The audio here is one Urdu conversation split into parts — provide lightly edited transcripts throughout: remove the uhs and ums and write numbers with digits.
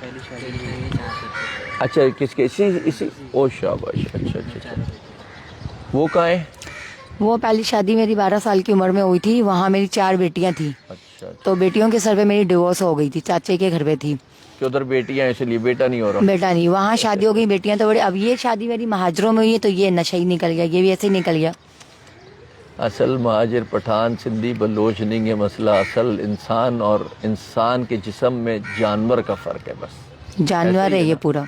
پہلی شادی ہوئی 4 بچے. اچھا کس کے اسی او شاباش. اچھا اچھا اچھا. وہ کہاں ہے؟ وہ پہلی شادی میری 12 سال کی عمر میں ہوئی تھی. وہاں میری 4 بیٹیاں تھیں. اچھا تو بیٹیوں کے سر پہ میری ڈیورس ہو گئی تھی. چاچے کے گھر پہ تھی. کہ ادھر بیٹیاں اس لیے بیٹا نہیں ہو رہا. بیٹا نہیں. وہاں شادی ہو گئی, بیٹیاں تو بڑی. اب یہ شادی میری مہاجروں میں ہوئی ہے تو یہ نشہ ہی نکل گیا, یہ بھی ایسے ہی نکل گیا. اصل مہاجر پٹھان سندھی بلوچ نہیں ہے مسئلہ, اصل انسان اور انسان کے جسم میں جانور کا فرق ہے. بس جانور ہے یہ پورا.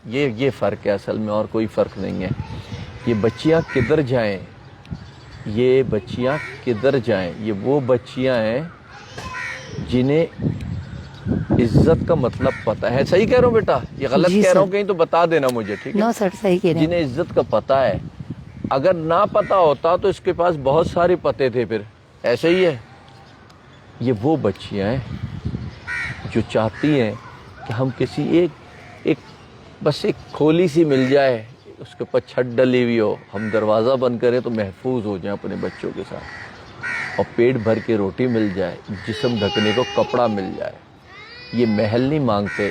یہ فرق ہے اصل میں, اور کوئی فرق نہیں ہے. یہ بچیاں کدھر جائیں, یہ بچیاں کدھر جائیں؟ یہ وہ بچیاں ہیں جنہیں عزت کا مطلب پتہ ہے. صحیح کہہ رہا ہوں بیٹا؟ یہ غلط جی کہہ رہا سر. ہوں کہیں تو بتا دینا مجھے, ٹھیک ہے؟ نو سر, صحیح کہہ رہے ہیں. جنہیں عزت کا پتہ ہے. اگر نہ پتہ ہوتا تو اس کے پاس بہت سارے پتے تھے, پھر ایسے ہی ہے. یہ وہ بچیاں ہیں جو چاہتی ہیں کہ ہم کسی ایک بس ایک کھولی سی مل جائے, اس کے اوپر چھت ڈلی ہوئی ہو, ہم دروازہ بند کریں تو محفوظ ہو جائیں اپنے بچوں کے ساتھ, اور پیٹ بھر کے روٹی مل جائے, جسم ڈھکنے کو کپڑا مل جائے. یہ محل نہیں مانگتے,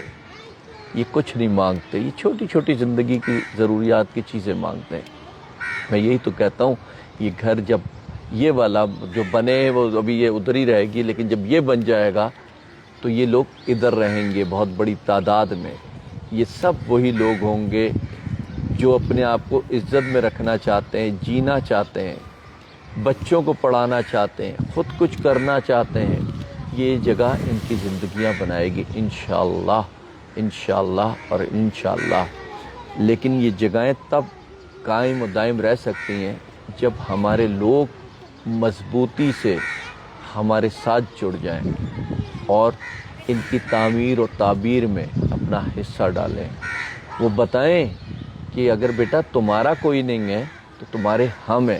یہ کچھ نہیں مانگتے, یہ چھوٹی چھوٹی زندگی کی ضروریات کی چیزیں مانگتے ہیں. میں یہی تو کہتا ہوں, یہ گھر جب یہ والا جو بنے وہ ابھی یہ ادھر ہی رہے گی, لیکن جب یہ بن جائے گا تو یہ لوگ ادھر رہیں گے بہت بڑی تعداد میں. یہ سب وہی لوگ ہوں گے جو اپنے آپ کو عزت میں رکھنا چاہتے ہیں, جینا چاہتے ہیں, بچوں کو پڑھانا چاہتے ہیں, خود کچھ کرنا چاہتے ہیں. یہ جگہ ان کی زندگیاں بنائے گی انشاءاللہ, انشاءاللہ اور انشاءاللہ. لیکن یہ جگہیں تب قائم و دائم رہ سکتی ہیں جب ہمارے لوگ مضبوطی سے ہمارے ساتھ جڑ جائیں اور ان کی تعمیر اور تعبیر میں اپنا حصہ ڈالیں. وہ بتائیں کہ اگر بیٹا تمہارا کوئی نہیں ہے تو تمہارے ہم ہیں.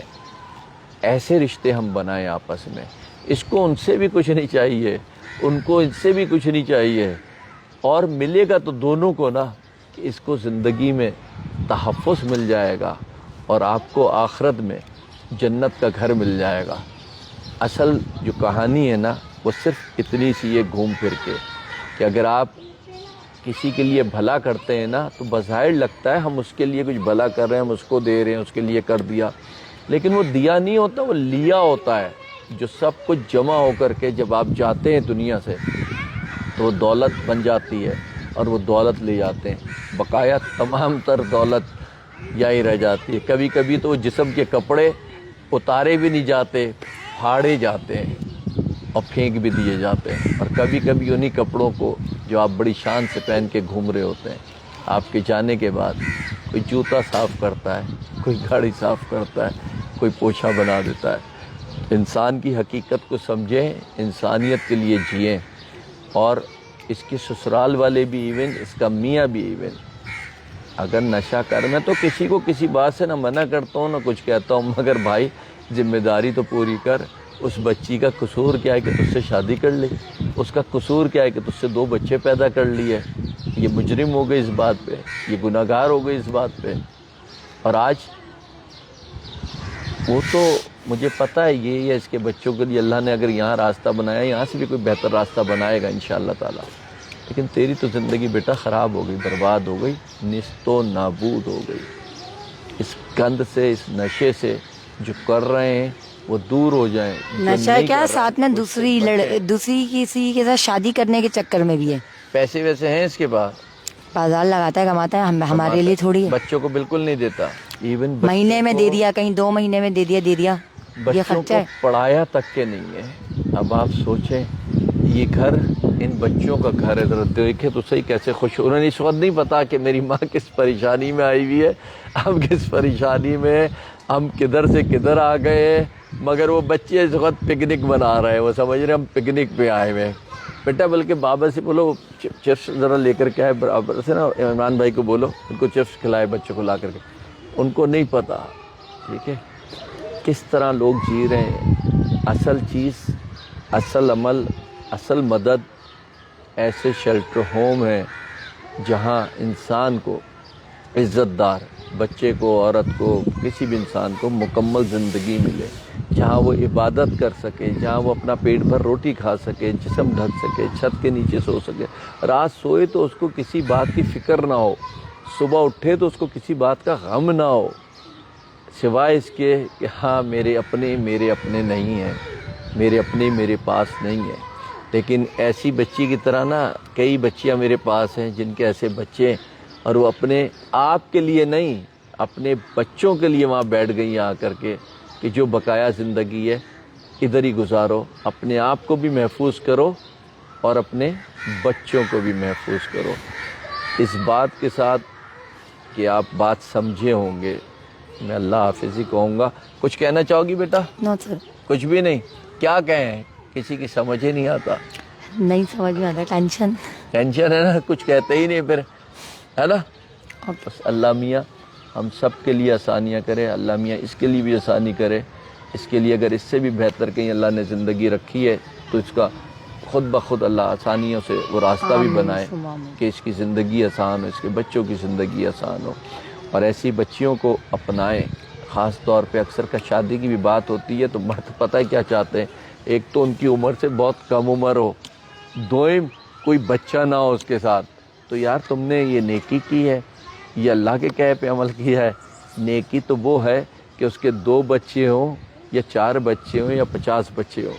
ایسے رشتے ہم بنائیں آپس میں. اس کو ان سے بھی کچھ نہیں چاہیے, ان کو ان سے بھی کچھ نہیں چاہیے, اور ملے گا تو دونوں کو نا, کہ اس کو زندگی میں تحفظ مل جائے گا اور آپ کو آخرت میں جنت کا گھر مل جائے گا. اصل جو کہانی ہے نا وہ صرف اتنی سی ہے گھوم پھر کے, کہ اگر آپ کسی کے لیے بھلا کرتے ہیں نا تو بظاہر لگتا ہے ہم اس کے لیے کچھ بھلا کر رہے ہیں, ہم اس کو دے رہے ہیں, اس کے لیے کر دیا, لیکن وہ دیا نہیں ہوتا, وہ لیا ہوتا ہے. جو سب کچھ جمع ہو کر کے جب آپ جاتے ہیں دنیا سے تو وہ دولت بن جاتی ہے, اور وہ دولت لے جاتے ہیں. بقایا تمام تر دولت یہی رہ جاتی ہے. کبھی کبھی تو وہ جسم کے کپڑے اتارے بھی نہیں جاتے, پھاڑے جاتے ہیں اور پھینک بھی دیے جاتے ہیں. اور کبھی کبھی انہی کپڑوں کو جو آپ بڑی شان سے پہن کے گھوم رہے ہوتے ہیں, آپ کے جانے کے بعد کوئی جوتا صاف کرتا ہے, کوئی گاڑی صاف کرتا ہے, کوئی پوچھا بنا دیتا ہے. انسان کی حقیقت کو سمجھیں, انسانیت کے لیے جئیں, اور اس کے سسرال والے بھی ایون, اس کا میاں بھی ایون. اگر نشہ کر, میں تو کسی کو کسی بات سے نہ منع کرتا ہوں نہ کچھ کہتا ہوں, مگر بھائی ذمہ داری تو پوری کر. اس بچی کا قصور کیا ہے کہ تجھ سے شادی کر لی؟ اس کا قصور کیا ہے کہ تجھ سے 2 بچے پیدا کر لیے؟ یہ مجرم ہو گئی اس بات پہ, یہ گناہ گار ہو گئی اس بات پہ. اور آج وہ تو مجھے پتہ ہے یہ ہے, اس کے بچوں کے لیے اللہ نے اگر یہاں راستہ بنایا, یہاں سے بھی کوئی بہتر راستہ بنائے گا انشاءاللہ تعالیٰ. لیکن تیری تو زندگی بیٹا خراب ہو گئی, برباد ہو گئی, نیست و نابود ہو گئی. اس گند سے, اس نشے سے جو کر رہے ہیں وہ دور ہو جائیں. جو نشہ نہیں کیا, کر رہے ساتھ میں اس سے بچیں. دوسری کسی کے ساتھ شادی کرنے کے چکر میں بھی ہے. پیسے ویسے ہیں اس کے پاس, بازار لگاتا ہے, کماتا ہے, ہمارے لیے تھوڑی ہے. بچوں کو بالکل نہیں دیتا. ایون مہینے میں دے دیا, کہیں 2 مہینے میں دے دیا, یہ بچوں خرچہ کو ہے. پڑھایا تک کے نہیں ہے. اب آپ سوچیں, یہ گھر ان بچوں کا گھر ہے. ذرا دیکھیں تو صحیح کیسے خوش. انہوں نے اس وقت نہیں پتا کہ میری ماں کس پریشانی میں آئی ہوئی ہے, ہم کس پریشانی میں, ہم کدھر سے کدھر آ گئے ہیں. مگر وہ بچے اس وقت پکنک بنا رہے ہیں, وہ سمجھ رہے ہیں ہم پکنک پہ آئے ہوئے ہیں. بیٹا بلکہ بابا سے بولو چپس ذرا لے کر کے آئے, برابر سے نا عمران بھائی کو بولو ان کو چپس کھلائے بچوں کو لا کر کے. ان کو نہیں پتا, ٹھیک ہے, کس طرح لوگ جی رہے ہیں. اصل چیز, اصل عمل, اصل مدد ایسے شیلٹر ہوم ہیں جہاں انسان کو عزت دار, بچے کو, عورت کو, کسی بھی انسان کو مکمل زندگی ملے, جہاں جہاں وہ عبادت کر سکے, جہاں وہ اپنا پیٹ بھر روٹی کھا سکے, جسم ڈھک سکے, چھت کے نیچے سو سکے. رات سوئے تو اس کو کسی بات کی فکر نہ ہو, صبح اٹھے تو اس کو کسی بات کا غم نہ ہو, سوائے اس کے کہ ہاں میرے اپنے نہیں ہیں, میرے اپنے میرے پاس نہیں ہیں. لیکن ایسی بچی کی طرح نا کئی بچیاں میرے پاس ہیں جن کے ایسے بچے ہیں, اور وہ اپنے آپ کے لیے نہیں, اپنے بچوں کے لیے وہاں بیٹھ گئی آ کر کے کہ جو بقایا زندگی ہے ادھر ہی گزارو, اپنے آپ کو بھی محفوظ کرو اور اپنے بچوں کو بھی محفوظ کرو. اس بات کے ساتھ کہ آپ بات سمجھے ہوں گے, میں اللہ حافظ ہی کہوں گا. کچھ کہنا چاہو گی بیٹا؟ نو سر, کچھ بھی نہیں. کیا کہیں, کسی کی سمجھ ہی نہیں آتا, نہیں سمجھ میں آتا, ٹینشن ہے نا, کچھ کہتے ہی نہیں پھر, ہے نا. اوکے. بس اللہ میاں ہم سب کے لیے آسانیاں کرے, اللہ میاں اس کے لیے بھی آسانی کرے. اس کے لیے اگر اس سے بھی بہتر کہیں اللہ نے زندگی رکھی ہے تو اس کا خود بخود اللہ آسانیوں سے وہ راستہ بھی بنائے کہ اس کی زندگی آسان ہو, اس کے بچوں کی زندگی آسان ہو. اور ایسی بچیوں کو اپنائیں. خاص طور پہ اکثر کا شادی کی بھی بات ہوتی ہے تو مرد پتہ ہے کیا چاہتے ہیں, ایک تو ان کی عمر سے بہت کم عمر ہو, دوئم کوئی بچہ نہ ہو اس کے ساتھ. تو یار تم نے یہ نیکی کی ہے, یہ اللہ کے کہے پہ عمل کیا ہے. نیکی تو وہ ہے کہ اس کے 2 بچے ہوں یا 4 بچے ہوں یا 50 بچے ہوں.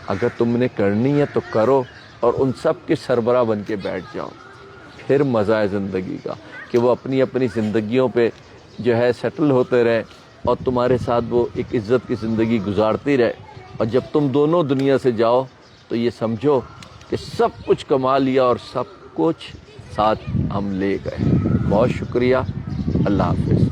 اگر تم نے کرنی ہے تو کرو اور ان سب کے سربراہ بن کے بیٹھ جاؤ. پھر مزہ ہے زندگی کا کہ وہ اپنی اپنی زندگیوں پہ جو ہے سیٹل ہوتے رہے اور تمہارے ساتھ وہ ایک عزت کی زندگی گزارتی رہے. اور جب تم دونوں دنیا سے جاؤ تو یہ سمجھو کہ سب کچھ کما لیا اور سب کچھ ساتھ ہم لے گئے. بہت شکریہ. اللہ حافظ.